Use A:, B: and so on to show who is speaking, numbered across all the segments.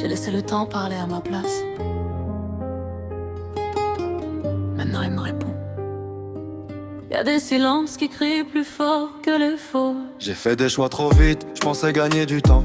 A: J'ai laissé le temps parler à ma place. Maintenant il me répond. Y a des silences qui crient plus fort que les faux.
B: J'ai fait des choix trop vite, je pensais gagner du temps.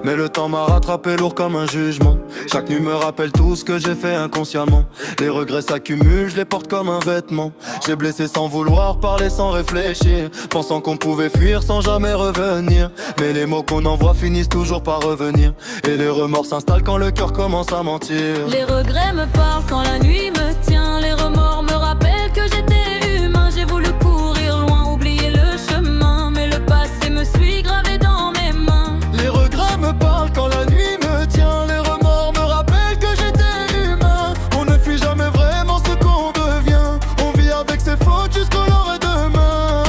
B: Mais le temps m'a rattrapé lourd comme un jugement. Chaque nuit me rappelle tout ce que j'ai fait inconsciemment. Les regrets s'accumulent, je les porte comme un vêtement. J'ai blessé sans vouloir, parlé sans réfléchir, pensant qu'on pouvait fuir sans jamais revenir. Mais les mots qu'on envoie finissent toujours par revenir. Et les remords s'installent quand le cœur commence à mentir.
A: Les regrets me parlent quand la nuit me tient. Les remords me rappellent que j'étais humain. J'ai voulu courir loin, oublier le chemin, mais le passé me suit gravé dans mes mains.
B: Les regrets me parlent quand la nuit me tient. Les remords me rappellent que j'étais humain. On ne fuit jamais vraiment ce qu'on devient. On vit avec ses fautes jusqu'au lendemain.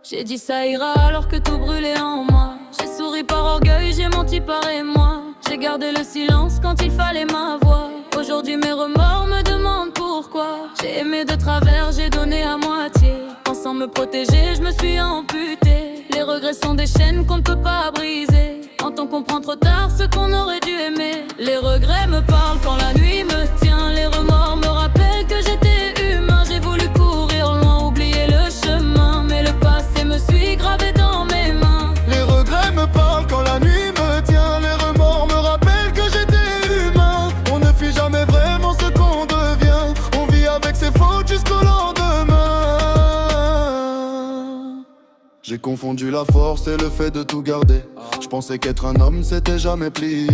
A: J'ai dit ça ira alors que tout brûlait en moi. J'ai souri par orgueil, j'ai menti par émoi. J'ai gardé le silence quand il fallait ma voix. Aujourd'hui mes remords me demandent pourquoi. J'ai aimé de travers, j'ai donné à moitié. Pensant me protéger, je me suis amputée. Les regrets sont des chaînes qu'on ne peut pas briser. Quand on comprend trop tard ce qu'on aurait dû aimer. Les regrets me parlent quand la nuit me tient. Les remords me rappellent que j'étais humain. J'ai voulu courir loin, oublier le chemin, mais le passé me suit gravé dans mes mains.
B: Les regrets me parlent quand la nuit me tient. Les remords me rappellent que j'étais humain. On ne fuit jamais vraiment ce qu'on devient. On vit avec ses fautes jusqu'au lendemain. J'ai confondu la force et le fait de tout garder. Je pensais qu'être un homme c'était jamais plié.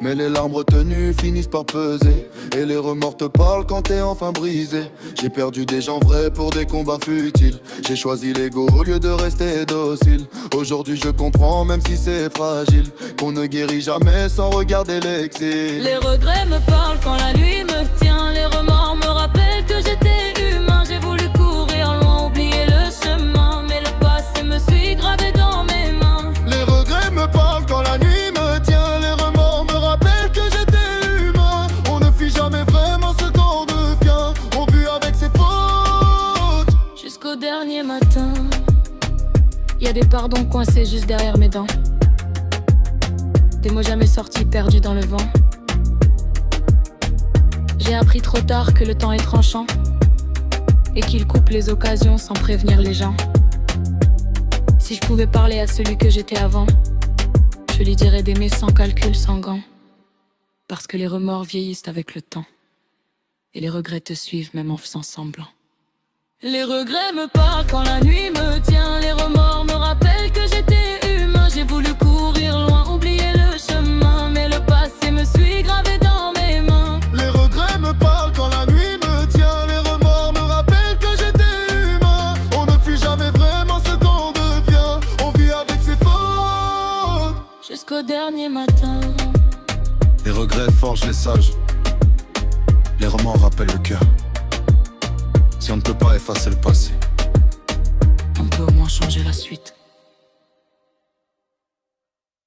B: Mais les larmes retenues finissent par peser. Et les remords te parlent quand t'es enfin brisé. J'ai perdu des gens vrais pour des combats futiles. J'ai choisi l'ego au lieu de rester docile. Aujourd'hui je comprends même si c'est fragile, qu'on ne guérit jamais sans regarder l'exil.
A: Les regrets me parlent quand la nuit me tient. Les remords me rappellent que j'étais humain. J'ai voulu courir loin, oublier le chemin, mais le passé me suit gravé dans mes mains.
B: Les regrets me parlent quand la nuit me tient. Les remords me rappellent que j'étais humain. On ne fuit jamais vraiment ce qu'on devient. On vit avec ses fautes
A: Jusqu'au dernier matin. Y'a des pardons coincés juste derrière mes dents. Des mots jamais sortis, perdus dans le vent. J'ai appris trop tard que le temps est tranchant et qu'il coupe les occasions sans prévenir les gens. Si je pouvais parler à celui que j'étais avant, je lui dirais d'aimer sans calcul, sans gants. Parce que les remords vieillissent avec le temps et les regrets te suivent même en faisant semblant. Les regrets me parlent quand la nuit me tient. Les remords me rappellent que j'étais humain. J'ai voulu courir loin, oublier le chemin, mais le passé me suit gravé dans mes mains.
B: Les regrets me parlent quand la nuit me tient. Les remords me rappellent que j'étais humain. On ne fuit jamais vraiment ce qu'on devient. On vit avec ses fautes
A: Jusqu'au dernier matin.
B: Les regrets forgent les sages. Les remords rappellent le cœur. Si on ne peut pas effacer le passé,
A: On peut au moins changer la suite.